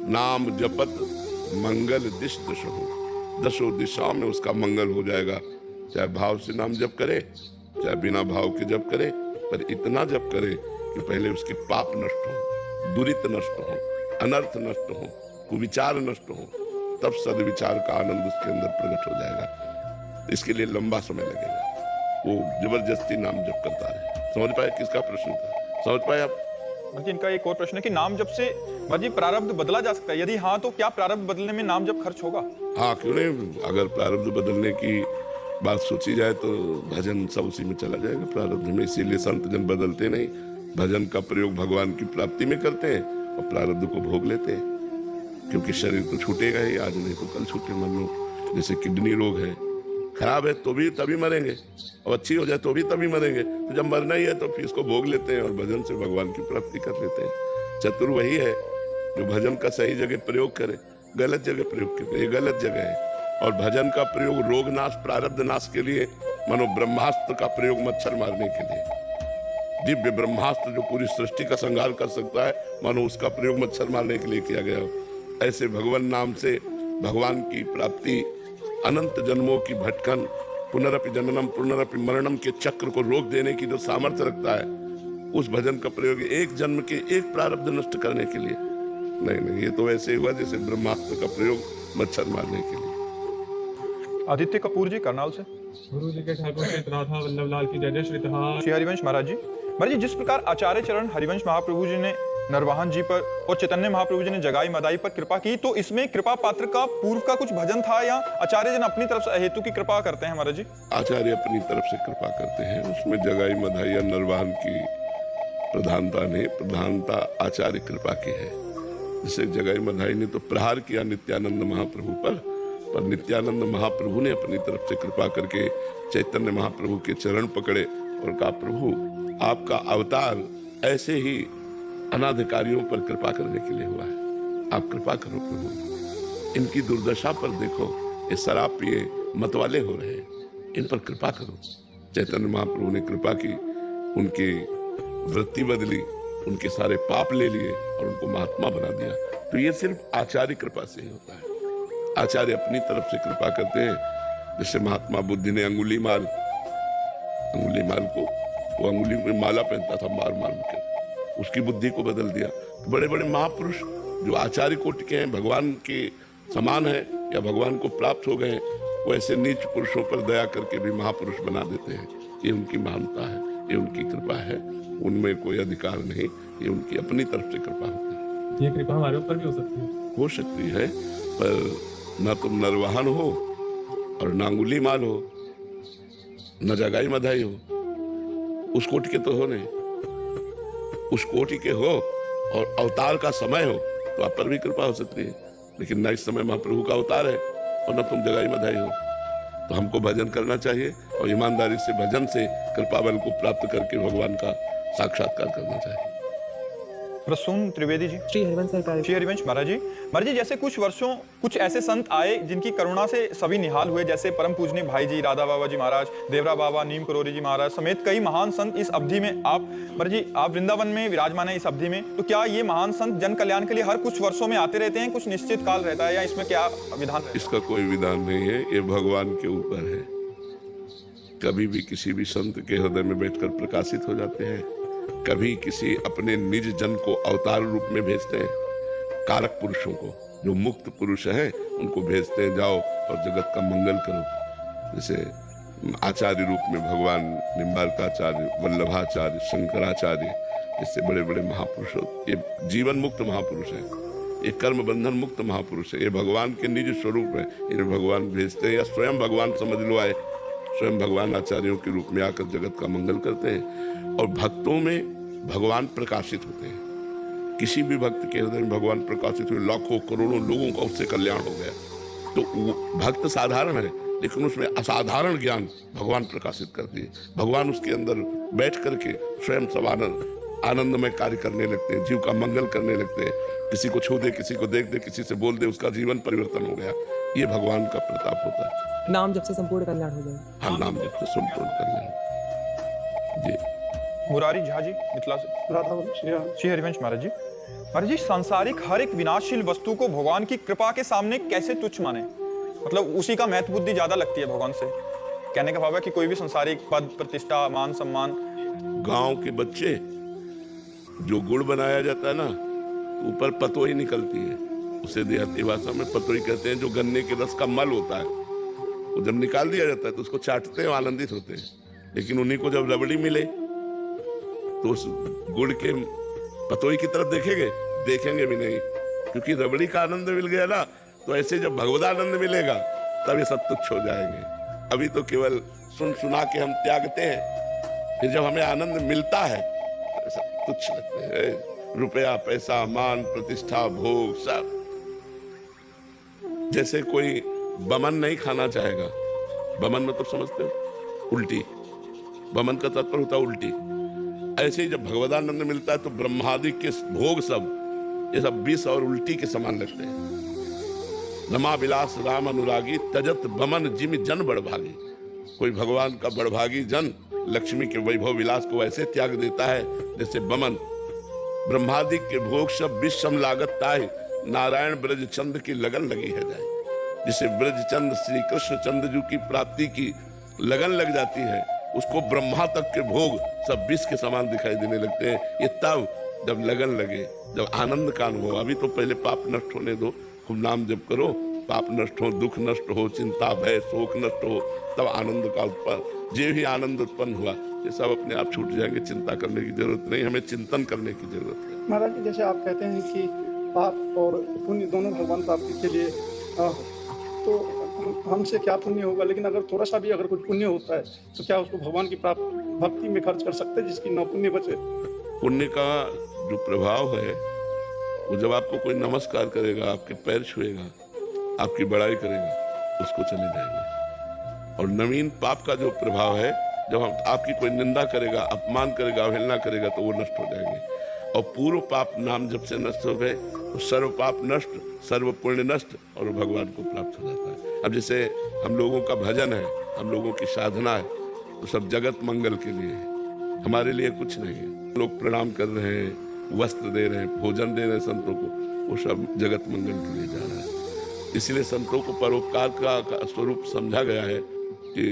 नाम जपत मंगल दिश दशो, दशो दिशाओं में उसका मंगल हो जाएगा। चाहे भाव से नाम जप करे, चाहे बिना भाव के जप करे, पर इतना जप करे कि पहले उसके पाप नष्ट हो, दुरित नष्ट हो, अनर्थ नष्ट हो, कुविचार नष्ट हो, तब सदविचार का आनंद उसके अंदर प्रकट हो जाएगा। इसके लिए लंबा समय लगेगा। वो जबरदस्ती नाम जप करता है। समझ पाए किसका प्रश्न था? समझ पाए आप? जी, इनका एक और प्रश्न है कि नाम जप से जी प्रारब्ध बदला जा सकता है, यदि हाँ तो क्या प्रारब्ध बदलने में नाम जप खर्च होगा? हाँ, क्यों नहीं। अगर प्रारब्ध बदलने की बात सोची जाए तो भजन सब उसी में चला जाएगा, प्रारब्ध में। इसीलिए संत जन बदलते नहीं, भजन का प्रयोग भगवान की प्राप्ति में करते हैं और प्रारब्ध को भोग लेते हैं। क्योंकि शरीर तो छूटेगा ही, आज नहीं तो कल छूटे। मान लो जैसे किडनी रोग है, खराब है तो भी तभी मरेंगे, और अच्छी हो जाए तो भी तभी मरेंगे। तो जब मरना ही है तो फिर इसको भोग लेते हैं और भजन से भगवान की प्राप्ति कर लेते हैं। चतुर वही है जो भजन का सही जगह प्रयोग करे, गलत जगह प्रयोग करे, ये गलत जगह है। और भजन का प्रयोग रोग नाश, प्रारब्ध नाश के लिए, मानो ब्रह्मास्त्र का प्रयोग मच्छर मारने के लिए। दिव्य ब्रह्मास्त्र जो पूरी सृष्टि का संहार कर सकता है, मानो उसका प्रयोग मच्छर मारने के लिए किया गया हो। ऐसे भगवान नाम से भगवान की प्राप्ति, अनंत जन्मों की भटकन, पुनरपि जननम पुनरपि मरणम के चक्र को रोक देने की जो सामर्थ्य रखता है, उस भजन का प्रयोग एक जन्म के एक प्रारब्ध नष्ट करने के लिए नहीं, ये तो वैसे हुआ जैसे ब्रह्मास्त्र का प्रयोग मच्छर मारने के लिए। आदित्य कपूर जी करनाल से। गुरु जी के ठाकुर श्री राधा वल्लभ लाल की जय जय श्री राधा। श्री हरिवंश महाराज जी, जिस प्रकार आचार्य चरण हरिवंश महाप्रभु जी ने नरवाहन जी पर और चैतन्य महाप्रभु जी ने जगाई मदाई पर कृपा की, तो इसमें कृपा पात्र का पूर्व का कुछ भजन था या आचार्य जन अपनी तरफ से हेतु की कृपा करते हैं महाराज जी? आचार्य अपनी तरफ से कृपा करते हैं, उसमें जगाई मदाई या नरवाहन की प्रधानता नहीं, प्रधानता आचार्य कृपा की है। जैसे जगाई मदाई ने तो प्रहार किया नित्यानंद महाप्रभु पर नित्यानंद महाप्रभु ने अपनी तरफ से कृपा करके चैतन्य महाप्रभु के चरण पकड़े और कहा, प्रभु आपका अवतार ऐसे ही अनाधिकारियों पर कृपा करने के लिए हुआ है, आप कृपा करो प्रभु। इनकी दुर्दशा पर देखो, ये शराब पिए मतवाले हो रहे हैं, इन पर कृपा करो। चैतन्य महाप्रभु ने कृपा की, उनकी वृत्ति बदली, उनके सारे पाप ले लिए और उनको महात्मा बना दिया। तो ये सिर्फ आचार्य कृपा से ही होता है। आचार्य अपनी तरफ से कृपा करते हैं। जैसे महात्मा बुद्ध ने अंगुली माल को, वो अंगुली में माला पहनता था मार के, उसकी बुद्धि को बदल दिया। तो बड़े बड़े महापुरुष जो आचार्य कोटि के हैं, भगवान के समान है या भगवान को प्राप्त हो गए, वो ऐसे नीच पुरुषों पर दया करके भी महापुरुष बना देते हैं। ये उनकी महानता है, ये उनकी कृपा है, उनमें कोई अधिकार नहीं, ये उनकी अपनी तरफ से कृपा होती है। ये कृपा हमारे ऊपर भी हो सकती है? हो सकती है, पर न तुम नरवाहन हो और न अंगुली माल हो, न जगाई मधाई हो, उस कोटि के तो हो नहीं। उस कोटि के हो और अवतार का समय हो तो आप पर भी कृपा हो सकती है, लेकिन न इस समय महाप्रभु का अवतार है और न तुम जगाई मधाई हो। तो हमको भजन करना चाहिए और ईमानदारी से भजन से कृपा बल को प्राप्त करके भगवान का साक्षात्कार करना चाहिए। प्रसून त्रिवेदी जी। श्री हरिवंश महाराज जी, जैसे कुछ ऐसे संत आए जिनकी करुणा से सभी निहाल हुए, जैसे परम पूजनीय भाई जी राधा बाबा जी महाराज, देवरा बाबा, नीम करोरी जी महाराज समेत कई महान संत इस अवधि में आप वृंदावन में विराजमान है इस अवधि में। तो क्या ये महान संत जन कल्याण के लिए हर कुछ वर्षों में आते रहते हैं, कुछ निश्चित काल रहता है, या इसमें क्या विधान रहता है? इसका कोई विधान नहीं है, ये भगवान के ऊपर है। कभी भी किसी भी संत के हृदय में बैठकर प्रकाशित हो जाते हैं, कभी किसी अपने निज जन को अवतार रूप में भेजते हैं। कारक पुरुषों को, जो मुक्त पुरुष हैं, उनको भेजते हैं, जाओ और जगत का मंगल करो। जैसे आचार्य रूप में भगवान निम्बार्काचार्य, वल्लभाचार्य, शंकराचार्य, इससे बड़े बड़े महापुरुष, ये जीवन मुक्त महापुरुष है, ये कर्म बंधन मुक्त महापुरुष है, ये भगवान के निज स्वरूप है। इन्हें भगवान भेजते हैं या स्वयं भगवान समझ लो आए, स्वयं भगवान आचार्यों के रूप में आकर जगत का मंगल करते हैं। और भक्तों में भगवान प्रकाशित होते हैं। किसी भी भक्त के हृदय में भगवान प्रकाशित हुए, लाखों करोड़ों लोगों का उससे कल्याण हो गया। तो भक्त साधारण है, लेकिन उसमें असाधारण ज्ञान भगवान प्रकाशित करती है। भगवान उसके अंदर बैठ करके स्वयं सब आनंदमय कार्य करने लगते हैं, जीव का मंगल करने लगते हैं। किसी को छू दे, किसी को देख दे, किसी से बोल दे, उसका जीवन परिवर्तन हो गया। ये भगवान का प्रताप होता है। नाम जब से संपूर्ण कल्याण हो जाए। हाँ, नाम जब से संपूर्ण कल्याण जी। मुरारी झा जी मिथिला से। राधा श्री हरिवंश महाराज जी। महाराज जी, सांसारिक हर एक विनाशशील वस्तु को भगवान की कृपा के सामने कैसे तुच्छ माने? मतलब उसी का महत्व बुद्धि ज्यादा लगती है भगवान से। कहने का भाव है कि कोई भी संसारिक पद, प्रतिष्ठा, मान सम्मान। गांव के बच्चे जो गुड़ बनाया जाता है ना, ऊपर पतोई निकलती है, उसे देहाती भाषा में पतोई कहते हैं। जो गन्ने के रस का मल होता है, वो जब निकाल दिया जाता है तो उसको चाटते हैं, आनंदित होते हैं। लेकिन उन्हीं को जब रबड़ी मिले तो उस गुड़ के पतोई की तरफ देखेंगे भी नहीं, क्योंकि रबड़ी का आनंद मिल गया ना। तो ऐसे जब भगवदानंद मिलेगा तब ये सब तुच्छ हो जाएंगे। अभी तो केवल सुना के हम त्यागते हैं, फिर जब हमें आनंद मिलता है तो सब तुच्छ लगते हैं। रुपया, पैसा, मान, प्रतिष्ठा, भोग, सब। जैसे कोई बमन नहीं खाना चाहेगा। बमन मतलब समझते हो? उल्टी। बमन का तात्पर्य होता है उल्टी। ऐसे ही जब भगवदानंद मिलता है तो ब्रह्मादि के भोग सब, ये सब विष और उल्टी के समान लगते हैं। रमा विलास राम अनुरागी, तजत बमन जिमि जन बड़भागी। कोई भगवान का बड़भागी जन लक्ष्मी के वैभव विलास को ऐसे त्याग देता है जैसे बमन। ब्रह्मादि के भोग सब विष सम लागत ताहि, नारायण ब्रज चंद की लगन लगी है जाए। जिसे ब्रज चंद श्री कृष्ण चंद्र की प्राप्ति की लगन लग जाती है, उसको ब्रह्मा तक के भोग सब विष के समान दिखाई देने लगते हैं। ये तब जब लगन लगे, जब आनंद का अनुभव। अभी तो पहले पाप नष्ट होने दो, खूब नाम जप करो, पाप नष्ट हो, दुख नष्ट हो, चिंता भय शोक नष्ट हो, तब आनंद का उत्पन्न, जो भी आनंद उत्पन्न हुआ ये सब अपने आप छूट जाएंगे। चिंता करने की जरूरत नहीं, हमें चिंतन करने की जरूरत है। महाराज जी, जैसे आप कहते हैं कि पाप और पुण्य दोनों भगवान प्राप्ति के लिए, तो हमसे क्या पुण्य होगा? लेकिन अगर थोड़ा सा भी अगर कुछ पुण्य होता है तो क्या उसको भगवान की भक्ति में खर्च कर सकते हैं, जिसकी न पुण्य बचे? पुण्य का जो प्रभाव है वो जब आपको कोई नमस्कार करेगा, आपके पैर छुएगा, आपकी बड़ाई करेगा, उसको चले जाएंगे। और नवीन पाप का जो प्रभाव है, जब आपकी कोई निंदा करेगा, अपमान करेगा, अवहेलना करेगा, तो वो नष्ट हो जाएंगे। और पूर्व पाप नाम जब से नष्ट हो गए तो सर्व पाप नष्ट, सर्व पुण्य नष्ट, और भगवान को प्राप्त हो जाता है। अब जैसे हम लोगों का भजन है, हम लोगों की साधना है, तो सब जगत मंगल के लिए है, हमारे लिए कुछ नहीं है। लोग प्रणाम कर रहे हैं, वस्त्र दे रहे हैं, भोजन दे रहे हैं संतों को, वो सब जगत मंगल के लिए जा रहा है। इसलिए संतों को परोपकार का स्वरूप समझा गया है कि